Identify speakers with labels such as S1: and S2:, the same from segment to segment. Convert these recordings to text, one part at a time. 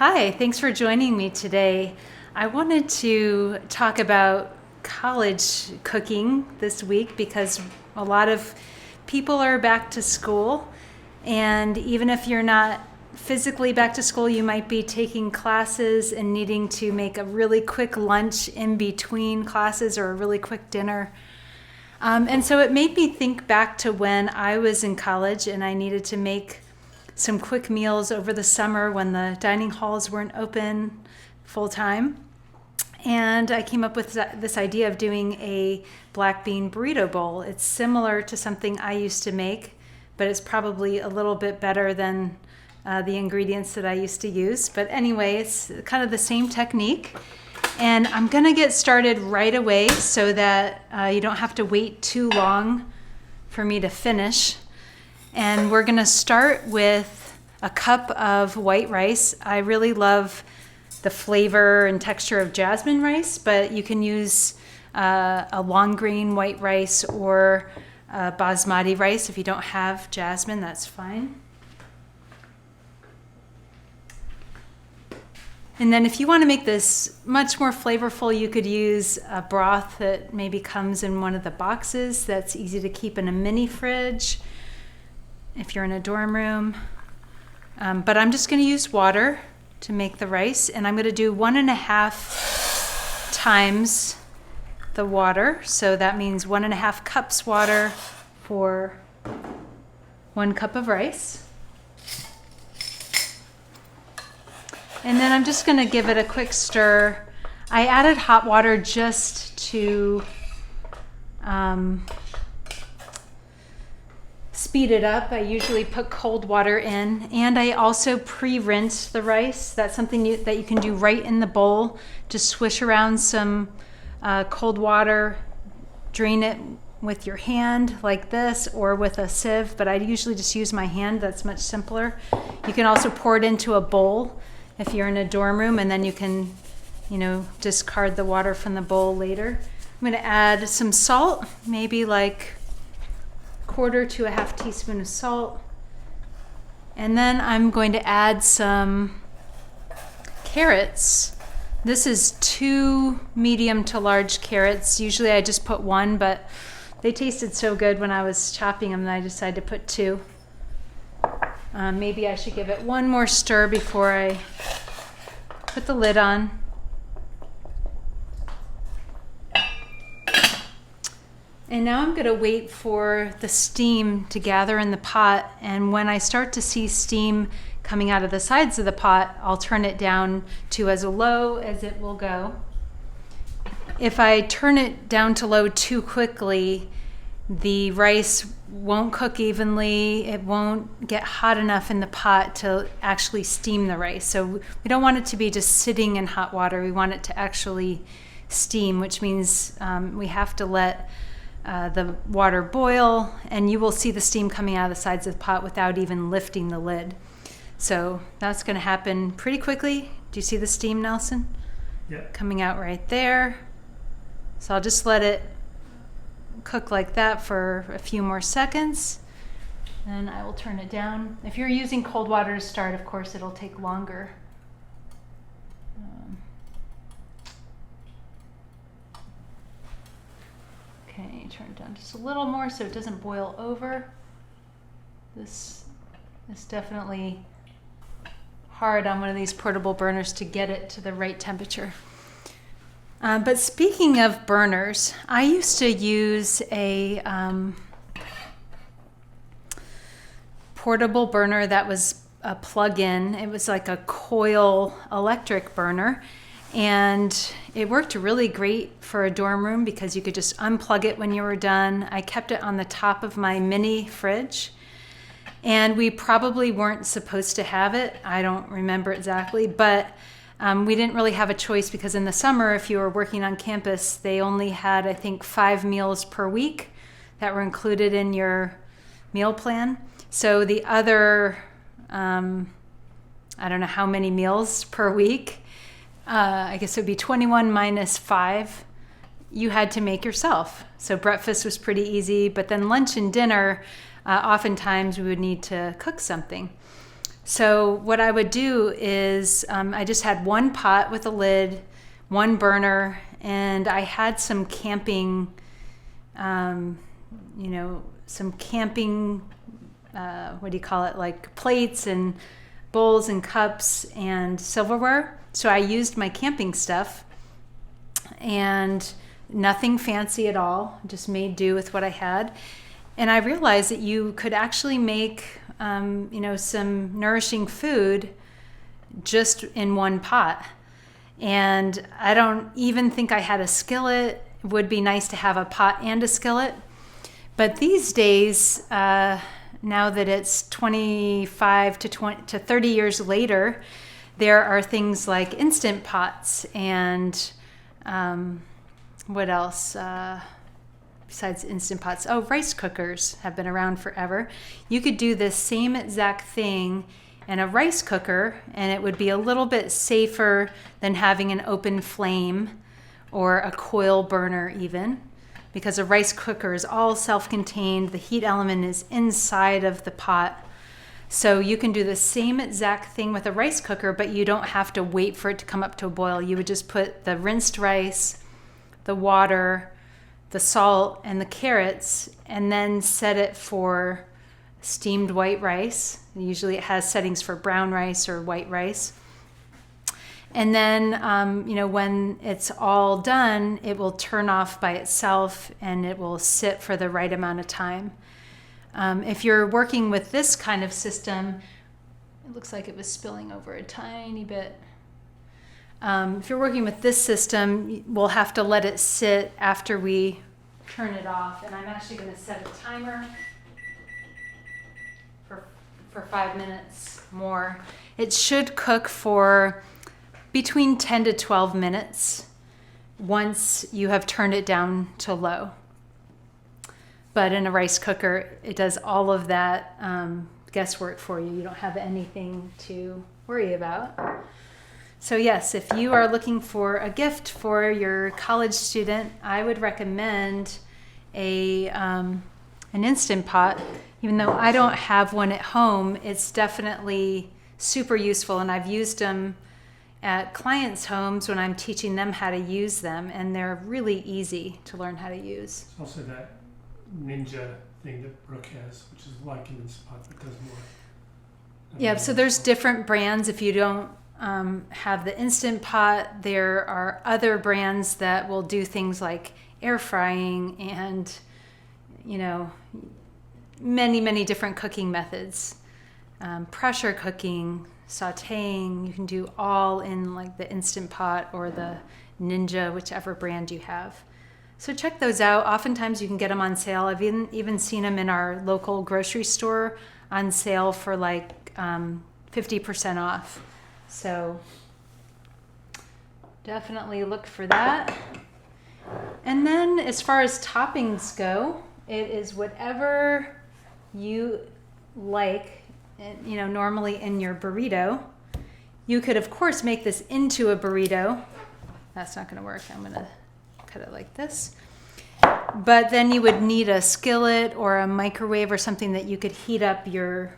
S1: Hi, thanks for joining me today. I wanted to talk about college cooking this week because a lot of people are back to school, and even if you're not physically back to school, you might be taking classes and needing to make a really quick lunch in between classes or a really quick dinner. And so it made me think back to when I was in college and I needed to make some quick meals over the summer when the dining halls weren't open full time. And I came up with this idea of doing a black bean burrito bowl. It's similar to something I used to make, but it's probably a little bit better than the ingredients that I used to use. But anyway, it's kind of the same technique. And I'm gonna get started right away so that you don't have to wait too long for me to finish. And we're gonna start with a cup of white rice. I really love the flavor and texture of jasmine rice, but you can use a long grain white rice or basmati rice. If you don't have jasmine, that's fine. And then if you want to make this much more flavorful, you could use a broth that maybe comes in one of the boxes that's easy to keep in a mini fridge if you're in a dorm room. But I'm just going to use water to make the rice, and I'm going to do 1.5 times the water. So that means 1.5 cups water for 1 cup of rice. And then I'm just going to give it a quick stir. I added hot water just to speed it up. I usually put cold water in, and I also pre-rinse the rice. That's something that you can do right in the bowl. Just swish around some cold water, drain it with your hand like this or with a sieve, but I usually just use my hand. That's much simpler. You can also pour it into a bowl if you're in a dorm room, and then you can, discard the water from the bowl later. I'm going to add some salt, maybe like 1/4 to 1/2 teaspoon of salt. And then I'm going to add some carrots. This is 2 medium to large carrots. Usually I just put 1, but they tasted so good when I was chopping them that I decided to put 2. Maybe I should give it one more stir before I put the lid on. And now I'm going to wait for the steam to gather in the pot, and when I start to see steam coming out of the sides of the pot, I'll turn it down to as low as it will go. If I turn it down to low too quickly, the rice won't cook evenly. It won't get hot enough in the pot to actually steam the rice. So we don't want it to be just sitting in hot water. We want it to actually steam, which means we have to let the water boil, and you will see the steam coming out of the sides of the pot without even lifting the lid. So that's going to happen pretty quickly. Do you see the steam, Nelson?
S2: Yeah.
S1: Coming out right there. So I'll just let it cook like that for a few more seconds, and I will turn it down. If you're using cold water to start, of course, it'll take longer. Okay, turn it down just a little more so it doesn't boil over. This is definitely hard on one of these portable burners to get it to the right temperature. But speaking of burners, I used to use a portable burner that was a plug-in. It was like a coil electric burner, and it worked really great for a dorm room because you could just unplug it when you were done. I kept it on the top of my mini fridge, and we probably weren't supposed to have it. I don't remember exactly, but we didn't really have a choice because in the summer, if you were working on campus, they only had, I think, 5 meals per week that were included in your meal plan. So the other, I don't know how many meals per week, I guess it would be 21 minus 5, you had to make yourself. So breakfast was pretty easy, but then lunch and dinner, oftentimes we would need to cook something. So what I would do is I just had one pot with a lid, one burner, and I had some camping, some camping, like plates and bowls and cups and silverware. So I used my camping stuff and nothing fancy at all, just made do with what I had. And I realized that you could actually make, some nourishing food just in one pot. And I don't even think I had a skillet. It would be nice to have a pot and a skillet. But these days, now that it's 25 to 30 years later, there are things like Instant Pots and what else? Besides Instant Pots, rice cookers have been around forever. You could do this same exact thing in a rice cooker, and it would be a little bit safer than having an open flame or a coil burner even, because a rice cooker is all self-contained. The heat element is inside of the pot. So you can do the same exact thing with a rice cooker, but you don't have to wait for it to come up to a boil. You would just put the rinsed rice, the water, the salt, and the carrots, and then set it for steamed white rice. Usually it has settings for brown rice or white rice. And then, when it's all done, it will turn off by itself and it will sit for the right amount of time. If you're working with this kind of system, it looks like it was spilling over a tiny bit. If you're working with this system, we'll have to let it sit after we turn it off. And I'm actually going to set a timer for 5 minutes more. It should cook for between 10 to 12 minutes once you have turned it down to low. But in a rice cooker, it does all of that guesswork for you. You don't have anything to worry about. So yes, if you are looking for a gift for your college student, I would recommend an Instant Pot. Even though I don't have one at home, it's definitely super useful, and I've used them at clients' homes when I'm teaching them how to use them, and they're really easy to learn how to use.
S2: It's also that Ninja thing that Brooke has, which is like an Instant Pot but does more.
S1: Yeah, so there's different brands. If you don't have the Instant Pot, there are other brands that will do things like air frying and, many, many different cooking methods. Pressure cooking, sauteing, you can do all in like the Instant Pot or the Ninja, whichever brand you have. So check those out. Oftentimes you can get them on sale. I've even seen them in our local grocery store on sale for like 50% off. So definitely look for that. And then as far as toppings go, it is whatever you like. Normally in your burrito. You could, of course, make this into a burrito. That's not going to work. I'm going to cut it like this. But then you would need a skillet or a microwave or something that you could heat up your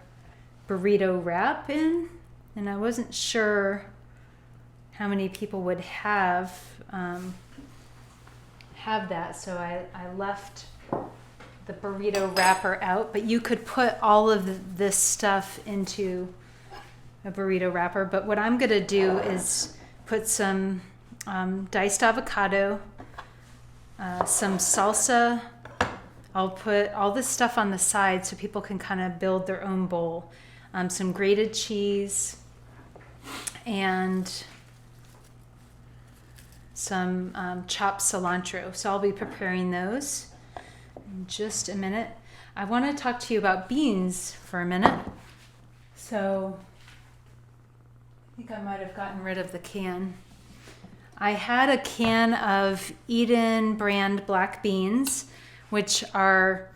S1: burrito wrap in. And I wasn't sure how many people would have that, so I left the burrito wrapper out, but you could put all of this stuff into a burrito wrapper. But what I'm going to do is put some diced avocado, some salsa. I'll put all this stuff on the side so people can kind of build their own bowl. Some grated cheese and some chopped cilantro. So I'll be preparing those in just a minute. I want to talk to you about beans for a minute. So I think I might have gotten rid of the can. I had a can of Eden brand black beans, which are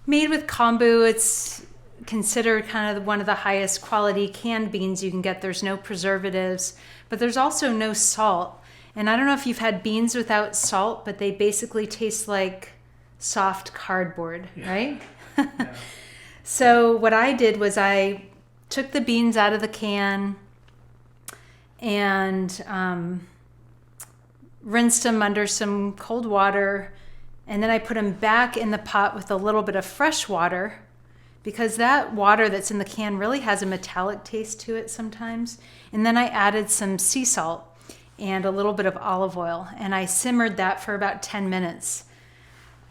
S1: made with kombu. It's considered kind of one of the highest quality canned beans you can get. There's no preservatives, but there's also no salt. And I don't know if you've had beans without salt, but they basically taste like soft cardboard, right?
S2: Yeah.
S1: So what I did was I took the beans out of the can and rinsed them under some cold water. And then I put them back in the pot with a little bit of fresh water, because that water that's in the can really has a metallic taste to it sometimes. And then I added some sea salt and a little bit of olive oil, and I simmered that for about 10 minutes.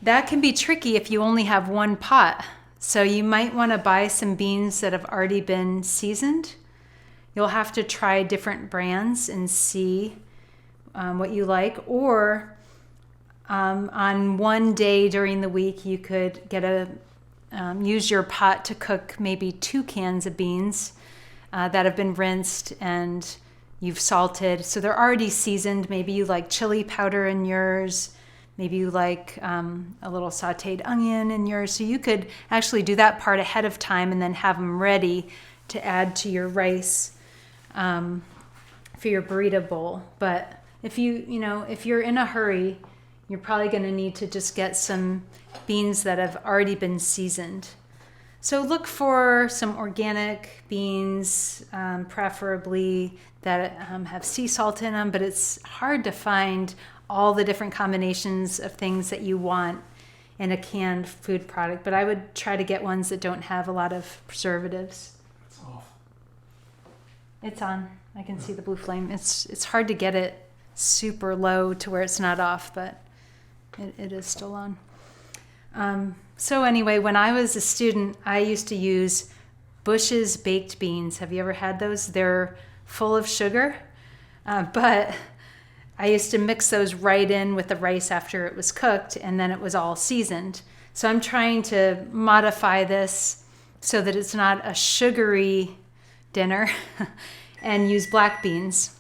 S1: That can be tricky if you only have one pot. So you might want to buy some beans that have already been seasoned. You'll have to try different brands and see what you like. Or on one day during the week, you could get use your pot to cook maybe 2 cans of beans that have been rinsed and you've salted. So they're already seasoned. Maybe you like chili powder in yours. Maybe you like a little sauteed onion in yours. So you could actually do that part ahead of time and then have them ready to add to your rice for your burrito bowl. But if you're in a hurry, you're probably going to need to just get some beans that have already been seasoned. So look for some organic beans, preferably that have sea salt in them, but it's hard to find all the different combinations of things that you want in a canned food product. But I would try to get ones that don't have a lot of preservatives.
S2: It's off.
S1: It's on. I can see the blue flame. It's hard to get it super low to where it's not off, but it is still on. So anyway, when I was a student, I used to use Bush's baked beans. Have you ever had those? They're full of sugar, but I used to mix those right in with the rice after it was cooked, and then it was all seasoned. So I'm trying to modify this so that it's not a sugary dinner and use black beans.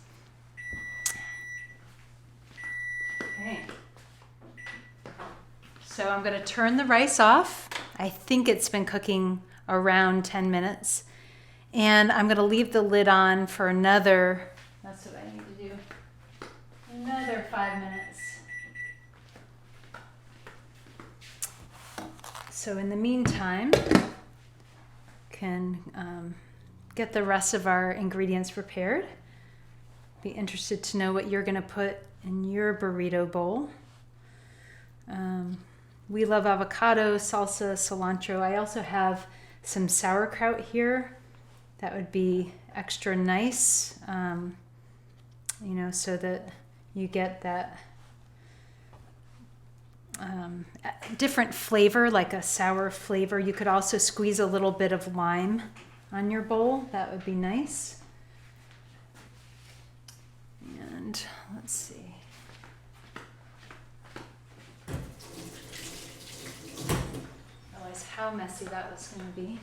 S1: Okay. So I'm going to turn the rice off. I think it's been cooking around 10 minutes. And I'm going to leave the lid on for another, that's what I need to do, another 5 minutes. So in the meantime, can get the rest of our ingredients prepared. Be interested to know what you're going to put in your burrito bowl. We love avocado, salsa, cilantro. I also have some sauerkraut here. That would be extra nice, so that you get that different flavor, like a sour flavor. You could also squeeze a little bit of lime on your bowl. That would be nice. And let's see. How messy that was going to be.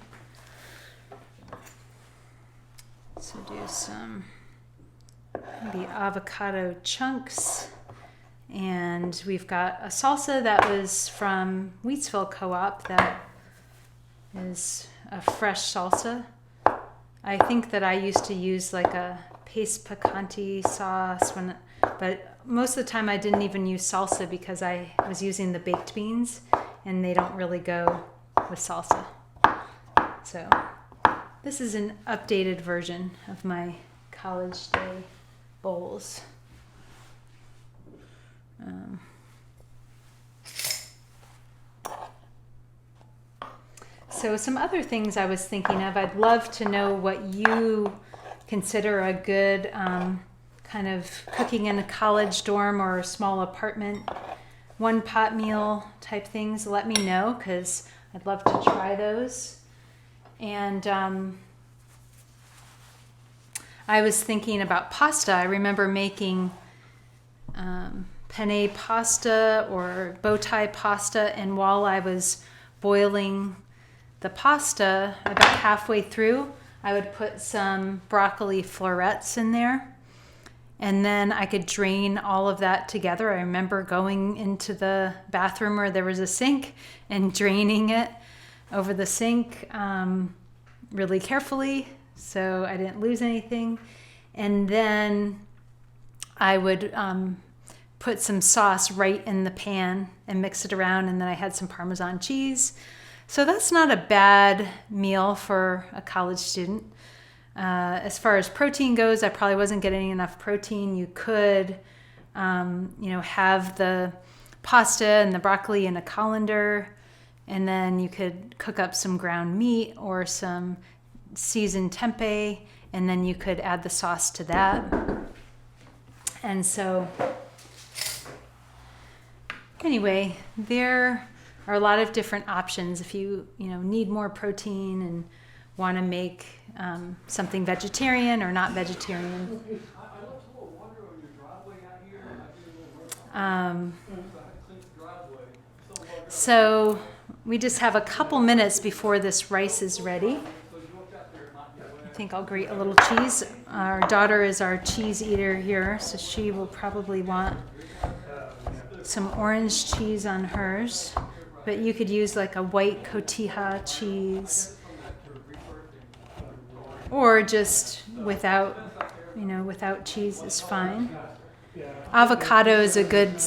S1: So do some maybe avocado chunks. And we've got a salsa that was from Wheatsville Co-op that is a fresh salsa. I think that I used to use like a paste picante sauce, but most of the time I didn't even use salsa because I was using the baked beans and they don't really go with salsa. So this is an updated version of my college day bowls. So some other things I was thinking of, I'd love to know what you consider a good kind of cooking in a college dorm or a small apartment, one pot meal type things. Let me know, because I'd love to try those. And I was thinking about pasta. I remember making penne pasta or bow tie pasta, and while I was boiling the pasta, about halfway through, I would put some broccoli florets in there, and then I could drain all of that together. I remember going into the bathroom where there was a sink and draining it over the sink really carefully so I didn't lose anything. And then I would put some sauce right in the pan and mix it around, and then I had some Parmesan cheese, So that's not a bad meal for a college student. As far as protein goes, I probably wasn't getting enough protein. You could, have the pasta and the broccoli in a colander, and then you could cook up some ground meat or some seasoned tempeh, and then you could add the sauce to that. And so, anyway, there are a lot of different options if you need more protein and want to make something vegetarian or not vegetarian. So we just have a couple minutes before this rice is ready. I think I'll grate a little cheese. Our daughter is our cheese eater here, so she will probably want some orange cheese on hers. But you could use like a white cotija cheese, or just without cheese is fine. Avocado is a good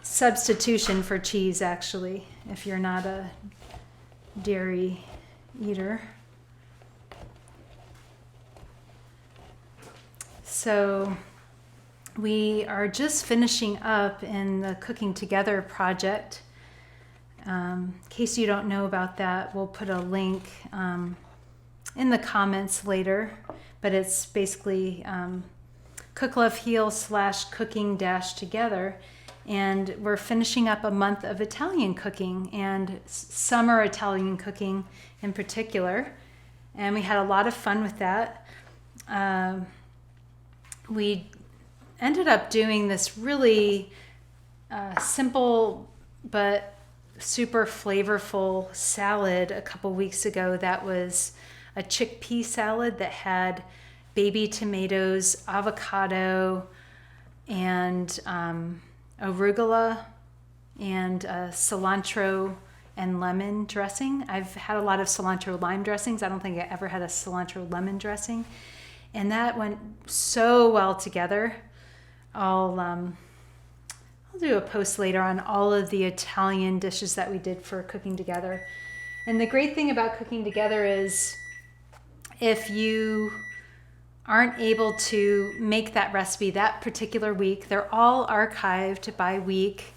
S1: substitution for cheese, actually, if you're not a dairy eater. So we are just finishing up in the Cooking Together project. In case you don't know about that, we'll put a link in the comments later, but it's basically Cook Love Heal / cooking - together, and we're finishing up a month of Italian cooking and summer Italian cooking in particular, and we had a lot of fun with that. We ended up doing this really simple but super flavorful salad a couple weeks ago that was a chickpea salad that had baby tomatoes, avocado, and arugula, and cilantro and lemon dressing. I've had a lot of cilantro lime dressings. I don't think I ever had a cilantro lemon dressing. And that went so well together. I'll do a post later on all of the Italian dishes that we did for Cooking Together. And the great thing about Cooking Together is if you aren't able to make that recipe that particular week, they're all archived by week,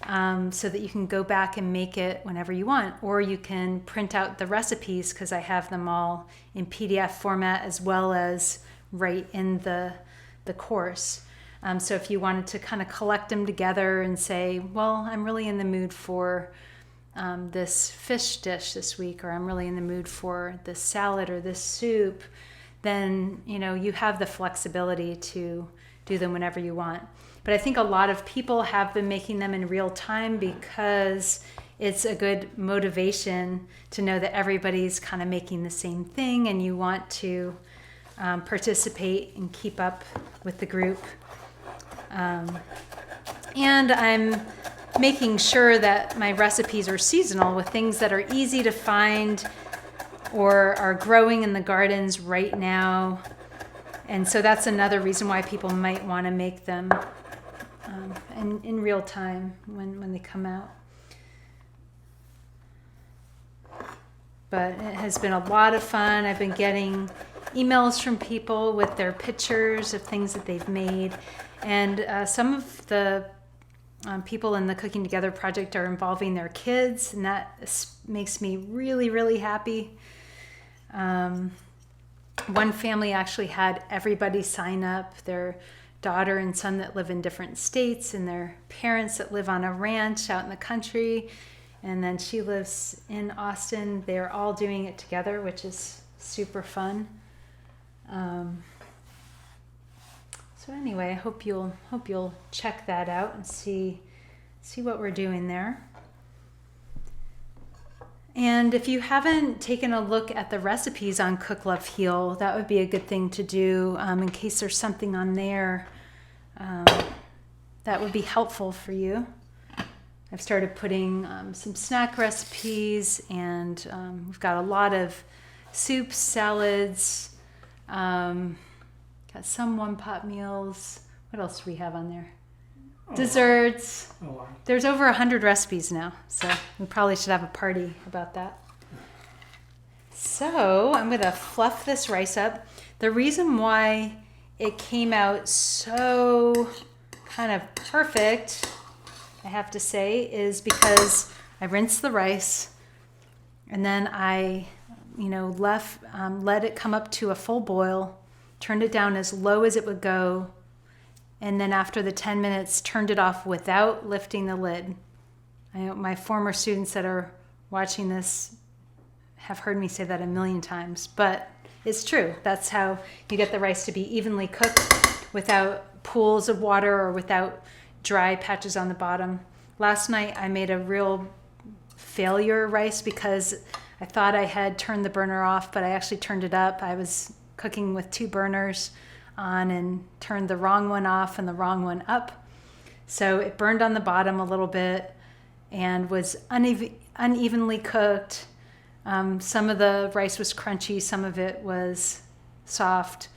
S1: so that you can go back and make it whenever you want. Or you can print out the recipes, because I have them all in PDF format as well as right in the course. So if you wanted to kind of collect them together and say, well, I'm really in the mood for this fish dish this week, or I'm really in the mood for this salad or this soup, then you have the flexibility to do them whenever you want. But I think a lot of people have been making them in real time because it's a good motivation to know that everybody's kind of making the same thing, and you want to participate and keep up with the group. And I'm making sure that my recipes are seasonal with things that are easy to find or are growing in the gardens right now. And so that's another reason why people might want to make them in real time when they come out. But it has been a lot of fun. I've been getting emails from people with their pictures of things that they've made. And some of the people in the Cooking Together project are involving their kids, and that makes me really, really happy. One family actually had everybody sign up, their daughter and son that live in different states, and their parents that live on a ranch out in the country, and then she lives in Austin. They're all doing it together, which is super fun. So anyway, I hope you'll check that out and see what we're doing there. And if you haven't taken a look at the recipes on Cook, Love, Heal, that would be a good thing to do in case there's something on there that would be helpful for you. I've started putting some snack recipes, and we've got a lot of soups, salads, got some one-pot meals. What else do we have on there? desserts.
S2: Oh, wow.
S1: There's over 100 recipes now, so we probably should have a party about that. So I'm gonna fluff this rice up. The reason why it came out so kind of perfect, I have to say, is because I rinsed the rice and then I, let it come up to a full boil, turned it down as low as it would go, and then after the 10 minutes, turned it off without lifting the lid. I know my former students that are watching this have heard me say that a million times, but it's true. That's how you get the rice to be evenly cooked without pools of water or without dry patches on the bottom. Last night I made a real failure rice because I thought I had turned the burner off, but I actually turned it up. I was cooking with 2 burners on and turned the wrong one off and the wrong one up. So it burned on the bottom a little bit and was unevenly cooked. Some of the rice was crunchy, some of it was soft.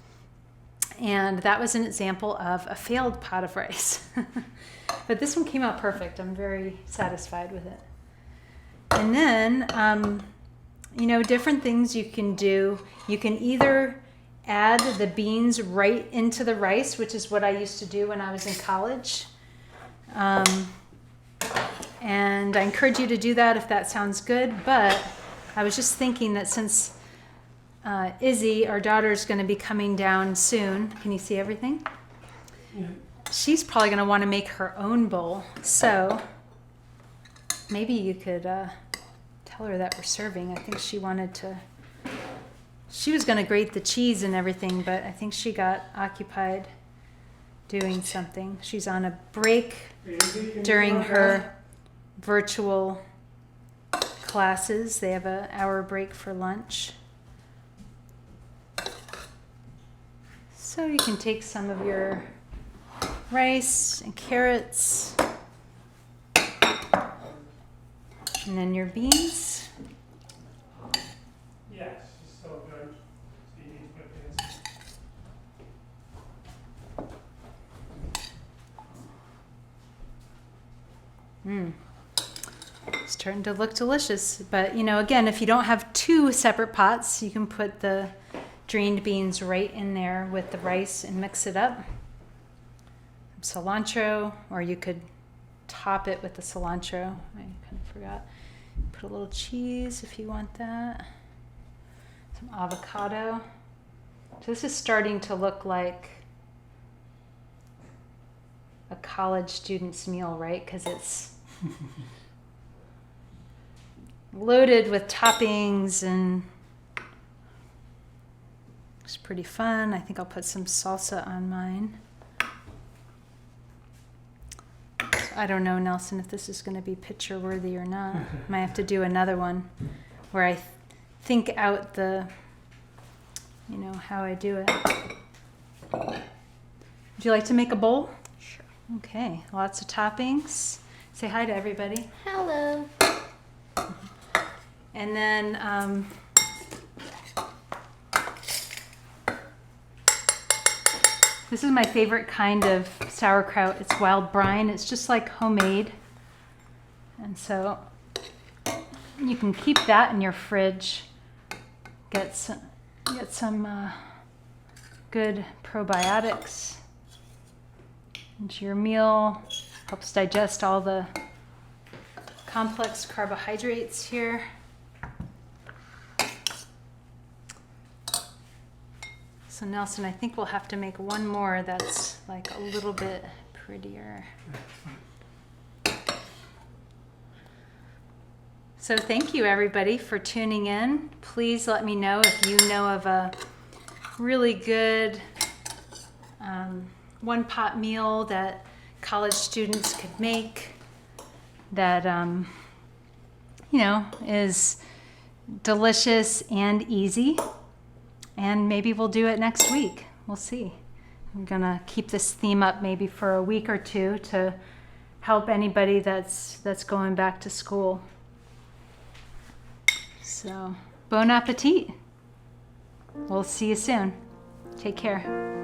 S1: And that was an example of a failed pot of rice. But this one came out perfect. I'm very satisfied with it. And then, different things you can do. You can either add the beans right into the rice, which is what I used to do when I was in college. And I encourage you to do that if that sounds good. But I was just thinking that since Izzy, our daughter, is going to be coming down soon. Can you see everything?
S2: Yeah.
S1: She's probably going to want to make her own bowl. So maybe you could tell her that we're serving. I think she was going to grate the cheese and everything, but I think she got occupied doing something. She's on a break during her virtual classes. They have an hour break for lunch. So you can take some of your rice and carrots and then your beans.
S2: Yes, she's so good. She needs good things.
S1: It's starting to look delicious. But, again, if you don't have 2 separate pots, you can put the drained beans right in there with the rice and mix it up. Cilantro, or you could top it with the cilantro. I kind of forgot. Put a little cheese if you want that. Some avocado. So this is starting to look like a college student's meal, right? Because it's loaded with toppings and it's pretty fun. I think I'll put some salsa on mine. I don't know, Nelson, if this is going to be picture worthy or not. Might have to do another one where I think out the, how I do it. Would you like to make a bowl?
S3: Sure.
S1: Okay, lots of toppings. Say hi to everybody.
S3: Hello.
S1: And then this is my favorite kind of sauerkraut. It's wild brine. It's just like homemade. And so you can keep that in your fridge. Get some good probiotics into your meal. Helps digest all the complex carbohydrates here. So Nelson, I think we'll have to make one more that's like a little bit prettier. So thank you everybody for tuning in. Please let me know if you know of a really good one-pot meal that college students could make that is delicious and easy. And maybe we'll do it next week. We'll see. I'm gonna keep this theme up maybe for a week or 2 to help anybody that's going back to school. So, bon appetit. We'll see you soon. Take care.